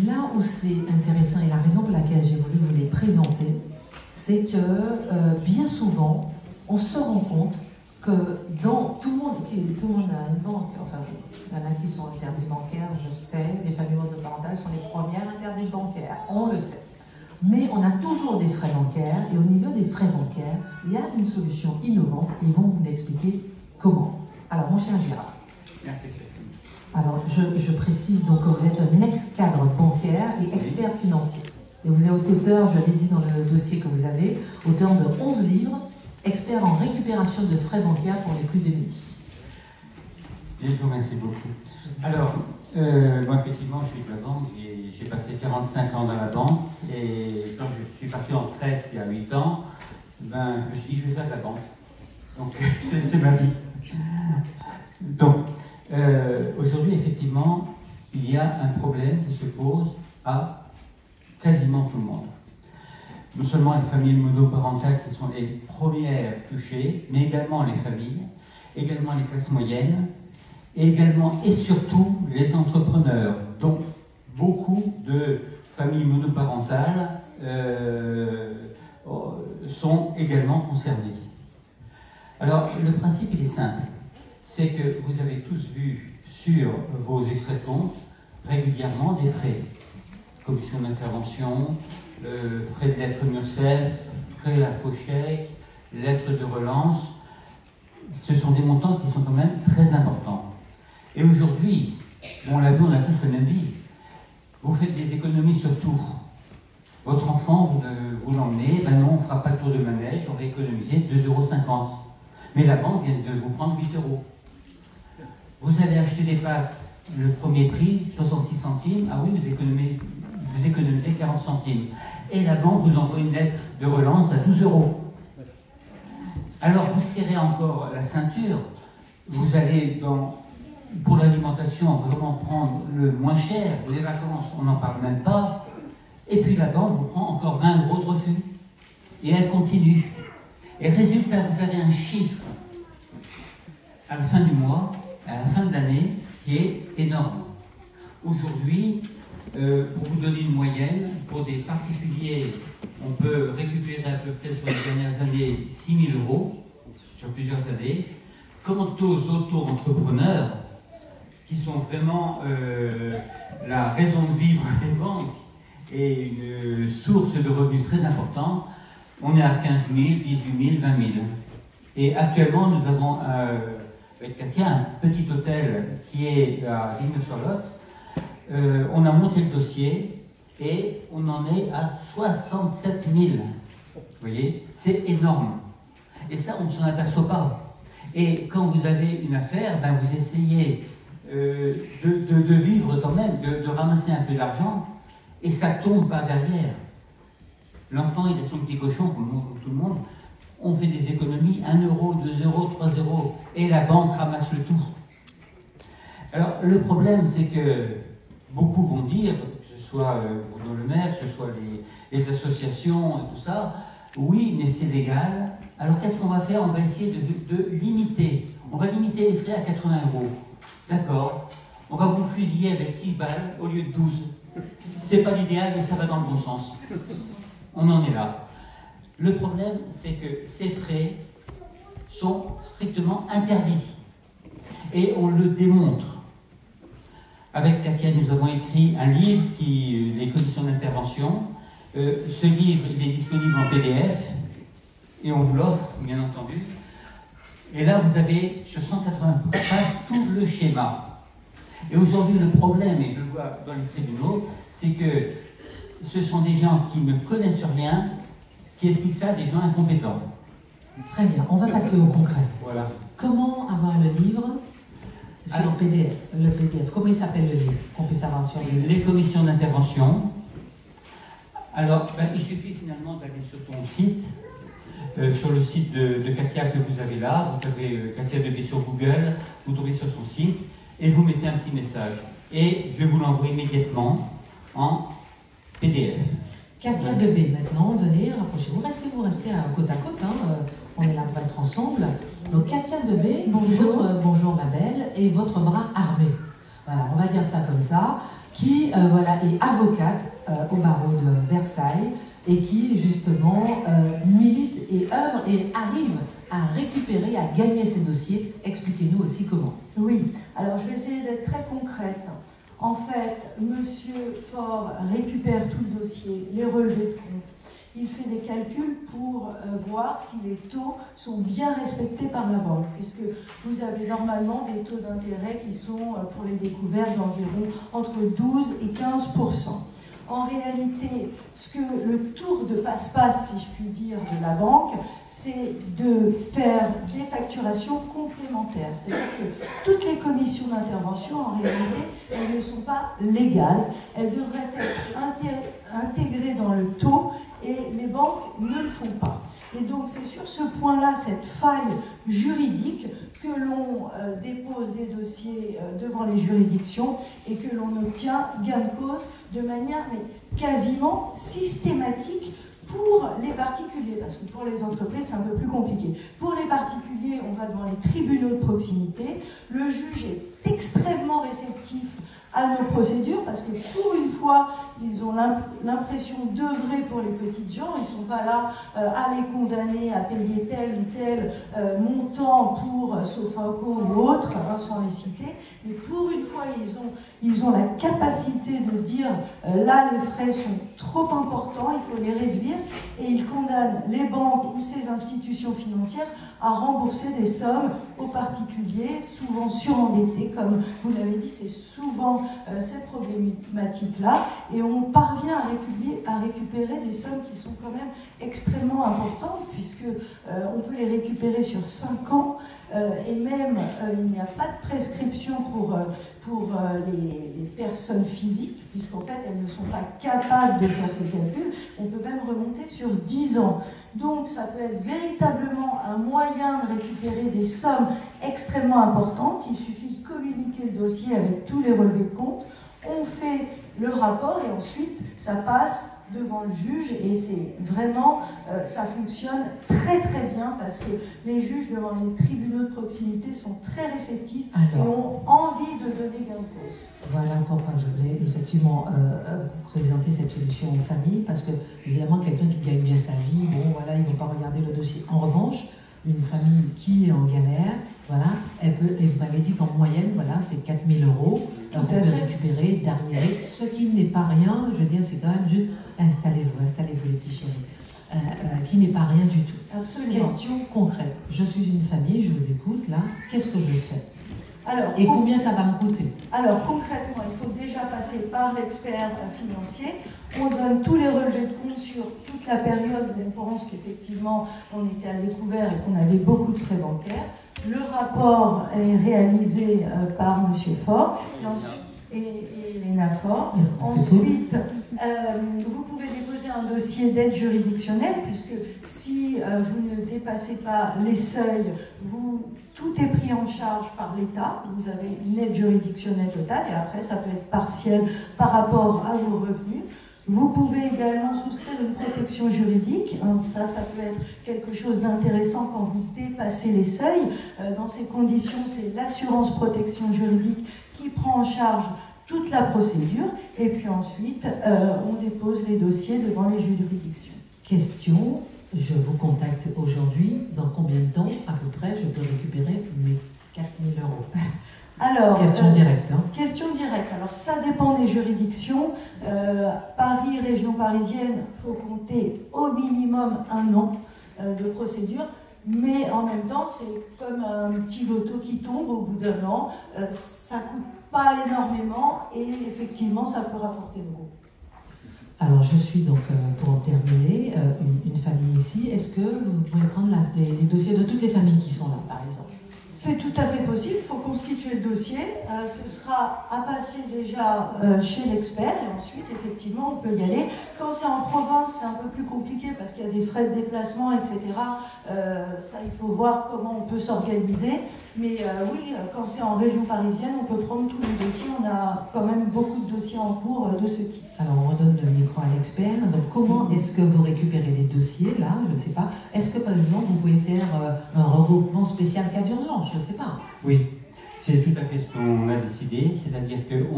Là où c'est intéressant, et la raison pour laquelle j'ai voulu vous les présenter, c'est que bien souvent, on se rend compte que dans tout le monde a une banque, enfin, il y en a qui sont interdits bancaires, je sais, les familles monoparentales sont les premières interdites bancaires, on le sait. Mais on a toujours des frais bancaires, et au niveau des frais bancaires, il y a une solution innovante, et ils vont vous l'expliquer comment. Alors, mon cher Gérard. Merci, Christine. Alors, je précise donc que vous êtes un ex-cadre bancaire et expert financier. Et vous êtes auteur, je l'ai dit dans le dossier que vous avez, auteur de 11 livres, expert en récupération de frais bancaires pour les plus démunis. Bien, je vous remercie beaucoup. Alors, moi, effectivement, je suis de la banque, j'ai passé 45 ans dans la banque, et quand je suis parti en retraite il y a 8 ans, ben, je me suis dit, je vais faire de la banque. Donc, c'est ma vie. Donc, aujourd'hui, effectivement, il y a un problème qui se pose à quasiment tout le monde. Non seulement les familles monoparentales qui sont les premières touchées, mais également les familles, également les classes moyennes, et également et surtout les entrepreneurs, dont beaucoup de familles monoparentales sont également concernées. Alors, le principe, il est simple. C'est que vous avez tous vu sur vos extraits de compte régulièrement des frais. Commission d'intervention, frais de lettres MURSSAF, frais à faux chèque, lettres de relance. Ce sont des montants qui sont quand même très importants. Et aujourd'hui, on l'a vu, on a tous la même vie. Vous faites des économies sur tout. Votre enfant, vous l'emmenez, ben non, on ne fera pas le tour de manège, on va économiser 2,50 €. Mais la banque vient de vous prendre 8 €. Vous allez acheter des pâtes, le premier prix, 66 centimes, ah oui, vous économisez 40 centimes. Et la banque vous envoie une lettre de relance à 12 €. Alors vous serrez encore la ceinture, vous allez pour l'alimentation vraiment prendre le moins cher, les vacances, on n'en parle même pas, et puis la banque vous prend encore 20 € de refus. Et elle continue. Et résultat, vous avez un chiffre à la fin du mois, à la fin de l'année, qui est énorme. Aujourd'hui, pour vous donner une moyenne, pour des particuliers, on peut récupérer à peu près sur les dernières années 6 000 € sur plusieurs années. Quant aux auto-entrepreneurs, qui sont vraiment la raison de vivre des banques et une source de revenus très importante, on est à 15 000, 18 000, 20 000. Et actuellement, nous avons avec Katia un petit hôtel qui est à Villeneuve-sur-Lot. On a monté le dossier et on en est à 67 000. Vous voyez, c'est énorme. Et ça, on ne s'en aperçoit pas. Et quand vous avez une affaire, ben vous essayez de vivre quand même, de ramasser un peu d'argent, et ça tombe pas derrière. L'enfant, il a son petit cochon, comme tout le monde. On fait des économies, 1 €, 2 €, 3 €, et la banque ramasse le tout. Alors, le problème, c'est que beaucoup vont dire, que ce soit Bruno Le Maire, que ce soit les associations et tout ça, oui, mais c'est légal. Alors, qu'est-ce qu'on va faire? On va essayer de limiter. On va limiter les frais à 80 €. D'accord. On va vous fusiller avec 6 balles au lieu de 12. C'est pas l'idéal, mais ça va dans le bon sens. On en est là. Le problème, c'est que ces frais sont strictement interdits. Et on le démontre. Avec Katia, nous avons écrit un livre, les commissions d'intervention. Ce livre, il est disponible en PDF, et on vous l'offre, bien entendu. Et là, vous avez, sur 180 pages, tout le schéma. Et aujourd'hui, le problème, et je le vois dans les tribunaux, c'est que ce sont des gens qui ne connaissent rien, qui expliquent ça à des gens incompétents. Très bien, on va passer au concret. Voilà. Comment avoir le livre sur le PDF? Comment il s'appelle le livre qu'on puisse avoir sur le livre? Les commissions d'intervention. Alors, il suffit finalement d'aller sur ton site, sur le site de Katia que vous avez là. Vous tapez Katia Debé sur Google, vous tombez sur son site et vous mettez un petit message. Et je vous l'envoie immédiatement en PDF. Katia Debé, maintenant, venez, rapprochez-vous, restez à côte, hein, on est là pour être ensemble. Donc Katia Debé, bonjour ma belle, et votre bras armé. voilà, on va dire ça comme ça, qui voilà, est avocate au barreau de Versailles et qui justement milite et œuvre et arrive à récupérer, à gagner ces dossiers. Expliquez-nous aussi comment. Oui, alors je vais essayer d'être très concrète. En fait, Monsieur Faure récupère tout le dossier, les relevés de compte. Il fait des calculs pour voir si les taux sont bien respectés par la banque, puisque vous avez normalement des taux d'intérêt qui sont, pour les découvertes, d'environ entre 12 et 15%. En réalité, ce que le tour de passe-passe, si je puis dire, de la banque, c'est de faire des facturations complémentaires. C'est-à-dire que toutes les commissions d'intervention, en réalité, elles ne sont pas légales. Elles devraient être intégrées dans le taux et les banques ne le font pas. Et donc c'est sur ce point-là, cette faille juridique, que l'on dépose des dossiers devant les juridictions et que l'on obtient gain de cause de manière quasiment systématique pour les particuliers, parce que pour les entreprises c'est un peu plus compliqué. Pour les particuliers, on va devant les tribunaux de proximité, le juge est extrêmement réceptif à nos procédures, parce que pour une fois, ils ont l'impression d'œuvrer pour les petites gens, ils ne sont pas là à les condamner à payer tel ou tel montant pour Sofinco ou autre, sans les citer, mais pour une fois, ils ont la capacité de dire là, les frais sont trop importants, il faut les réduire, et ils condamnent les banques ou ces institutions financières à rembourser des sommes aux particuliers, souvent surendettés, comme vous l'avez dit, c'est souvent cette problématique-là, et on parvient à récupérer des sommes qui sont quand même extrêmement importantes, puisque on peut les récupérer sur 5 ans, et même il n'y a pas de prescription pour les personnes physiques, puisqu'en fait elles ne sont pas capables de faire ces calculs. On peut même remonter sur 10 ans. Donc ça peut être véritablement un moyen de récupérer des sommes extrêmement importantes. Il suffit de communiquer le dossier avec tous les relevés de compte. On fait le rapport et ensuite ça passe devant le juge, et c'est vraiment, ça fonctionne très très bien, parce que les juges devant les tribunaux de proximité sont très réceptifs et ont envie de donner gain de cause. Voilà pourquoi je voulais effectivement présenter cette solution aux familles, parce que évidemment quelqu'un qui gagne bien sa vie, bon voilà, ils ne vont pas regarder le dossier. En revanche, une famille qui est en galère, voilà, elle m'avait dit qu'en moyenne, voilà, c'est 4 000 € qu'on peut récupérer, d'arriérer, ce qui n'est pas rien. Je veux dire, c'est quand même juste installez-vous les petits chéris, qui n'est pas rien du tout. Absolument. Question concrète. Je suis une famille, je vous écoute là. Qu'est-ce que je fais? Alors, et combien ça va me coûter? Alors concrètement, il faut déjà passer par l'expert financier. On donne tous les relevés de compte sur toute la période où on pense qu'effectivement on était à découvert et qu'on avait beaucoup de frais bancaires. Le rapport est réalisé par M. Faure et Léna Faure. Ensuite, vous pouvez déposer un dossier d'aide juridictionnelle, puisque si vous ne dépassez pas les seuils, tout est pris en charge par l'État. Vous avez une aide juridictionnelle totale, et après ça peut être partiel par rapport à vos revenus. Vous pouvez également souscrire une protection juridique. Ça peut être quelque chose d'intéressant quand vous dépassez les seuils. Dans ces conditions, c'est l'assurance protection juridique qui prend en charge toute la procédure. Et puis ensuite, on dépose les dossiers devant les juridictions. Question, je vous contacte aujourd'hui. Dans combien de temps, à peu près, je peux récupérer mes 4 000 €? Alors, question directe. Question directe. Alors, ça dépend des juridictions. Paris, région parisienne, il faut compter au minimum 1 an de procédure. Mais en même temps, c'est comme un petit loto qui tombe au bout d'1 an. Ça ne coûte pas énormément et effectivement, ça peut rapporter beaucoup. Alors, je suis donc, pour en terminer, une famille ici. Est-ce que vous pouvez prendre les dossiers de toutes les familles qui sont là, par exemple? C'est tout à fait possible, il faut constituer le dossier. Ce sera à passer déjà chez l'expert et ensuite, effectivement, on peut y aller. Quand c'est en province, c'est un peu plus compliqué parce qu'il y a des frais de déplacement, etc. Ça, il faut voir comment on peut s'organiser. Mais oui, quand c'est en région parisienne, on peut prendre tous les dossiers. On a quand même beaucoup de dossiers en cours de ce type. Alors, on redonne le micro à l'expert. Donc, comment est-ce que vous récupérez les dossiers, là? Je ne sais pas. Est-ce que, par exemple, vous pouvez faire un regroupement spécial cas d'urgence? Je ne sais pas. Oui. C'est tout à fait ce qu'on a décidé, c'est-à-dire que